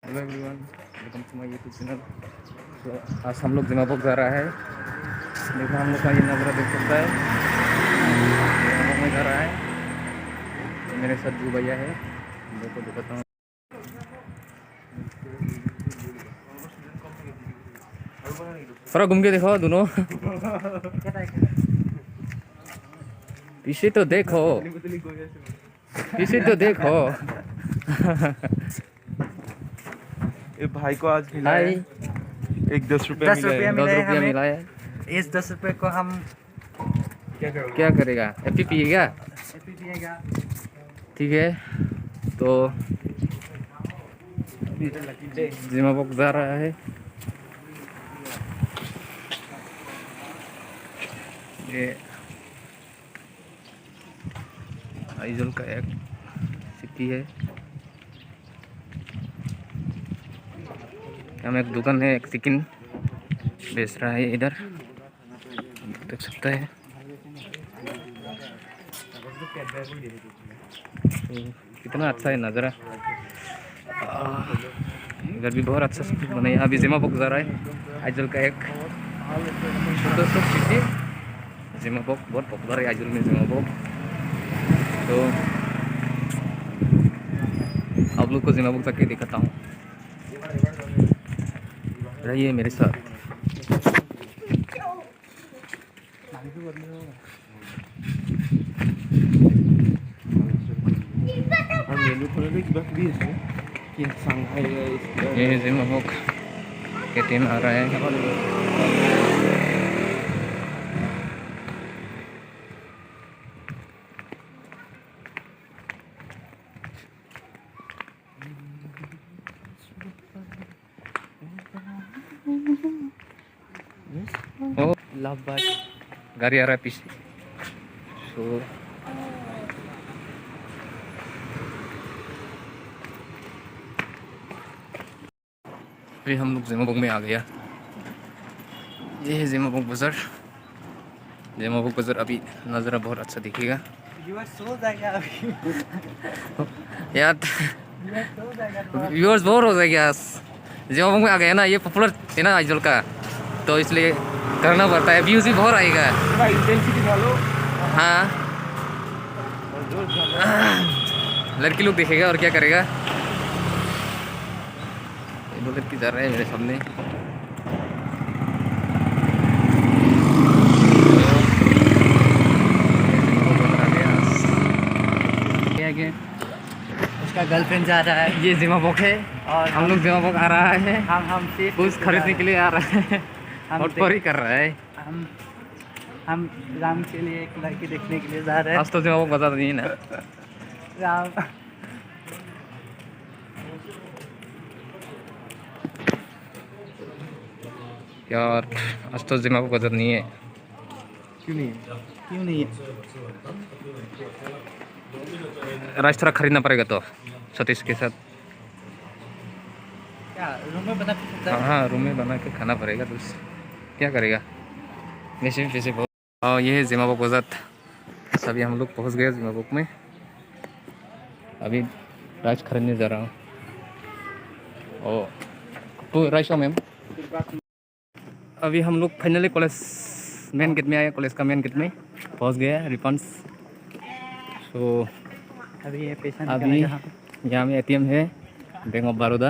Hello everyone, welcome to my YouTube channel. तो आज हम लोग जिमाबोक जा रहा है। देखो हम लोग का ये नज़ारा देख सकता है। जिमाबोक में जा रहा है। तो मेरे साथ दो भैया है, देखो दिखाता हूँ। थोड़ा घूम के देखो दोनों। पीछे तो देखो, पीछे तो देखो। ये भाई को आज मिला हाय, है एक 10 रुपया 10 रुपया मिला है। मिला है 10 रुपया हमें। मिला है। इस 10 रुपये को हम क्या करेगा? एपी पिएगा? एपी पिएगा। ठीक है, तो जिमाबोक जा रहा है। ये आइजल का एक सिटी है। हम एक दुकान है, एक चिकन बेच रहा है इधर, देख सकते हैं। तो कितना अच्छा है नज़ारा। इधर भी बहुत अच्छा सब कुछ बना है। अभी जिमाबोक जा रहा है। आइजल का एक छोटा सा सिटी जिमाबोक, बहुत पॉपुलर है आइजल में जिमाबोक। तो आप लोग को जिमाबोक जाके दिखाता हूँ, रहिए मेरे साथ। ये जिमाबोक के टीम आ रहा है। ओ लव बर्ड गाड़ी आ रहा है पीछे। सो अभी हम लोग जिमाबोक में आ गया। ये है जिमाबोक बाजार। जिमाबोक बाजार अभी नज़ारा बहुत अच्छा दिखेगा यार। व्यूअर्स बोर हो जाएगा। जिमाबोक में आ गया ना, ये पॉपुलर है ना आइजल का, तो इसलिए करना पड़ता है। व्यूज़ भी बहुत आएगा। हाँ, लड़की लोग देखेगा और क्या करेगा। दो लड़की जा रहे हैं मेरे सामने। उसका गर्लफ्रेंड जा रहा है ये जिमाबोक है और हम लोग जिमाबोक आ रहा है। हम सिर्फ कुछ खरीदने के लिए आ रहा है। और परी कर रहा है। हम राम के लिए एक लड़की देखने के लिए जा रहे हैं। आज तो जिमाबोक बता नहीं है ना। राम यार आज तो जिमाबोक बाजार नहीं है। क्यों नहीं है? राइस थोड़ा खरीदना पड़ेगा तो सतीश के साथ। क्या रूम में बना के सकता है? हाँ, रूम में बना के खाना पड़ेगा, तो क्या करेगा। वैसे भी पैसे बहुत। और ये है जिमाबोक बाजार। सभी हम लोग पहुँच गए जिमाबोक में। अभी राइस खरीदने जा रहा हूँ। ओ तो राइस हो मैम। अभी हम लोग फाइनली कॉलेज मेन गेट में आए। कॉलेज का मेन गेट में पहुँच गया रिफंड्स। तो अभी ये पैसा अभी यहाँ में एटीएम है, बैंक ऑफ बड़ौदा।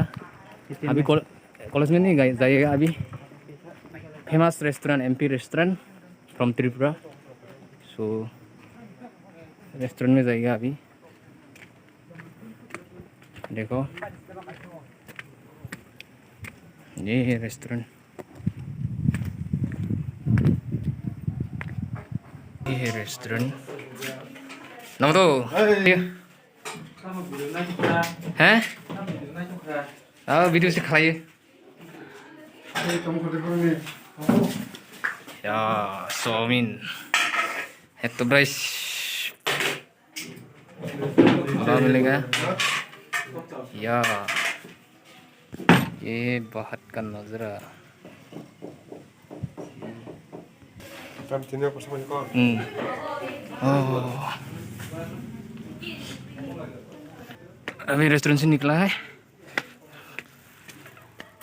अभी कॉलेज में नहीं जाइएगा। अभी famous restaurant MP restaurant from Tripura. So restaurant में जाइएगा। अभी देखो ये है रेस्टोरेंट, ये है रेस्टोरेंट। नमो तो हैं? वीडियो से खाइए। या चाउमीन है तो ब्राइस मिलेगा। या ये बाहर का नज़ारा। अभी रेस्टोरेंट से निकला है।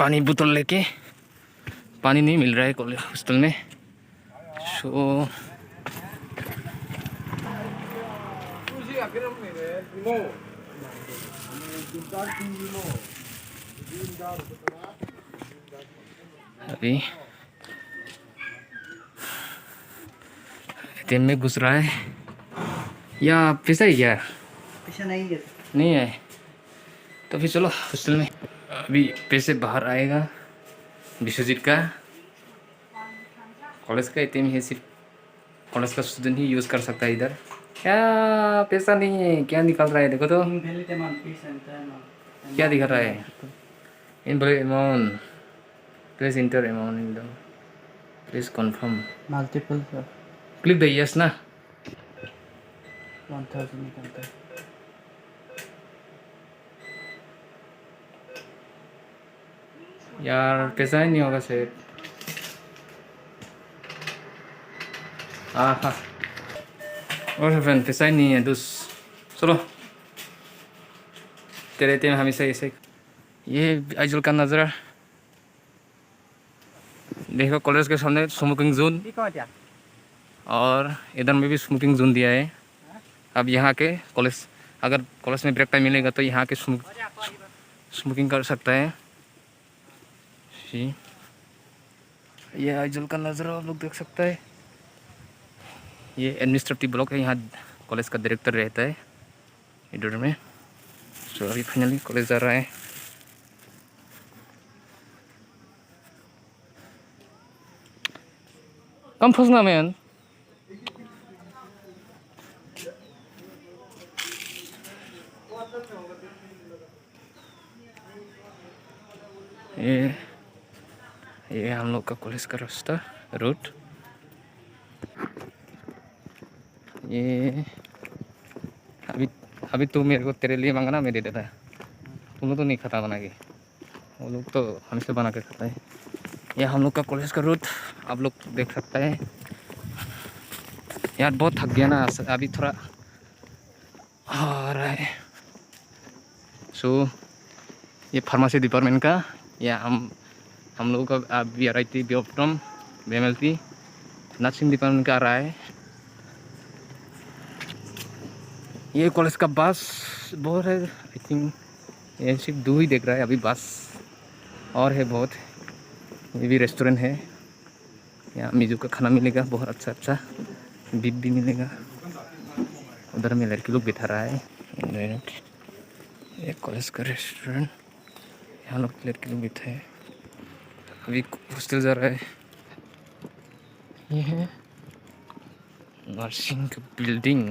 पानी बोतल लेके, पानी नहीं मिल रहा है कॉलेज हॉस्टल में, सो अभी दिन में घुस रहा है या पैसा ही क्या पैसा नहीं है। नहीं है तो फिर चलो हॉस्टल में। अभी पैसे बाहर आएगा विश्वजीत का, कॉलेज का एटीएम है, सिर्फ कॉलेज का स्टूडेंट ही यूज़ कर सकता है इधर। क्या पैसा नहीं है, क्या निकल रहा है देखो तो, क्या दिखा रहा है, invalid amount, please inter amount in the, please confirm, multiple sir, click the yes ना। 1000 निकलता है। यार पैसा ही नहीं होगा शायद। हाँ हाँ और फ्रेंड पैसा ही नहीं है दोस्त, चलो तेरे तेरे हमेशा ऐसे। ये आइजल का नज़ारा देखो, कॉलेज के सामने स्मोकिंग जोन, और इधर में भी स्मोकिंग जोन दिया है। अब यहाँ के कॉलेज, अगर कॉलेज में ब्रेक टाइम मिलेगा तो यहाँ के स्मोकिंग कर सकता है। ये आइजल का नज़ारा आप लोग देख सकते हैं। ये एडमिनिस्ट्रेटिव ब्लॉक है, यहाँ कॉलेज का डायरेक्टर रहता है इधर में। सो अभी फाइनली कॉलेज जा रहा है। कम फंसना मैन, ये हम लोग का कॉलेज का रास्ता रोड। ये अभी अभी तू मेरे को तेरे लिए मांगा ना, मैं दे देता है। तुम लोग तो नहीं खाता बना के, वो लोग तो हमेशा बना के खाता है। ये हम लोग का कॉलेज का रोड आप लोग देख सकते हैं। यार बहुत थक गया ना, अभी थोड़ा आ रहा है। सो ये फार्मेसी डिपार्टमेंट का, या हम लोगों का BRIT BOPTOM BMLT nursing department का आ रहा है। ये कॉलेज का बस बहुत है, आई थिंक ये सिर्फ 2 ही देख रहा है अभी बस, और है बहुत। ये भी रेस्टोरेंट है, यहाँ मिजू का खाना मिलेगा बहुत अच्छा अच्छा, बीफ भी मिलेगा। उधर में लड़की लोग बिठा रहा है। ये कॉलेज का रेस्टोरेंट, यहाँ लोग लड़की लोग बिठा है। अभी हॉस्टल जा रहा है। ये है नर्सिंग का बिल्डिंग,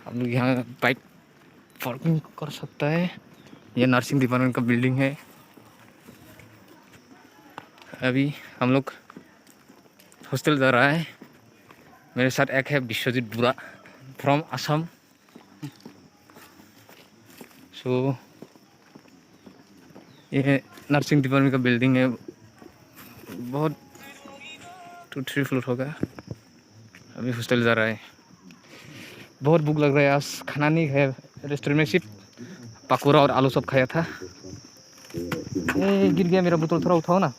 आप लोग यहाँ बाइक पार्किंग कर सकता है। ये नर्सिंग डिपार्टमेंट का बिल्डिंग है। अभी हम लोग हॉस्टल जा रहा है। मेरे साथ एक है विश्वजीत बुरा फ्रॉम असम। सो ये नर्सिंग डिपार्टमेंट का बिल्डिंग है, बहुत 2-3 फ्लोर होगा। अभी हॉस्टल जा रहा है। बहुत भूख लग रहा है, आज खाना नहीं खाया रेस्टोरेंट में, सिर्फ पकौड़ा और आलू सब खाया था। गिर गया मेरा बोतल, थोड़ा उठाओ ना।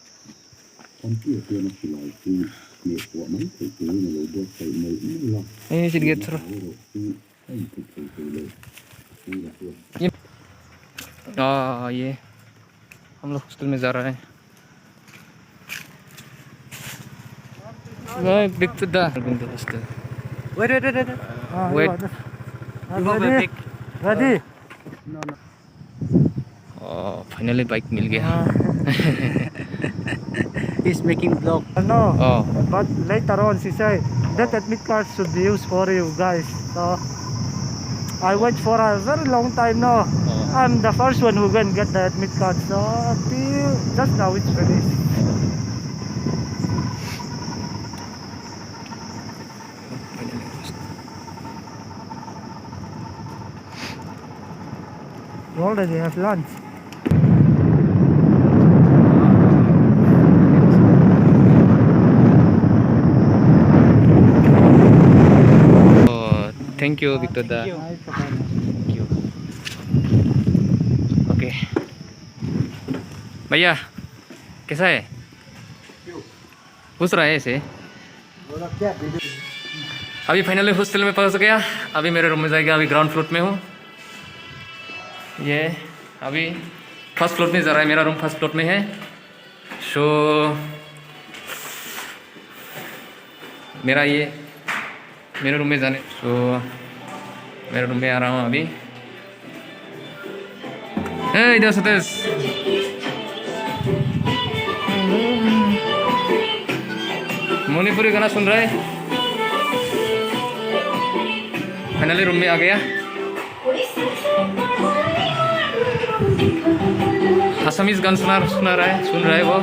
गिर गया थोड़ा। ये हम लोग हॉस्टल में जा रहा है। फाइनली बाइक मिल गया। He's making vlog. No, Oh. but later on she said that admit card should be used for you guys. So I wait for a very long time now. I'm the first one who can get the admit card. So till just now it's finished. You already have lunch. Thank you, Victor. Thank you. Thank you. Okay. भैया कैसा है? पूछ रहा है ऐसे। अभी finally hostel में पहुंच गया। अभी मेरे रूम में जाएगा। अभी ग्राउंड फ्लोर में हूँ। ये अभी फर्स्ट फ्लोर में जा रहा है। मेरा रूम फर्स्ट फ्लोर में है। सो मेरे रूम में जाने मेरे रूम में आ रहा हूँ अभी। इधर सतेश, मणिपुरी गाना सुन रहा है। फाइनली रूम में आ गया। असमीज गान सुन रहा है वो।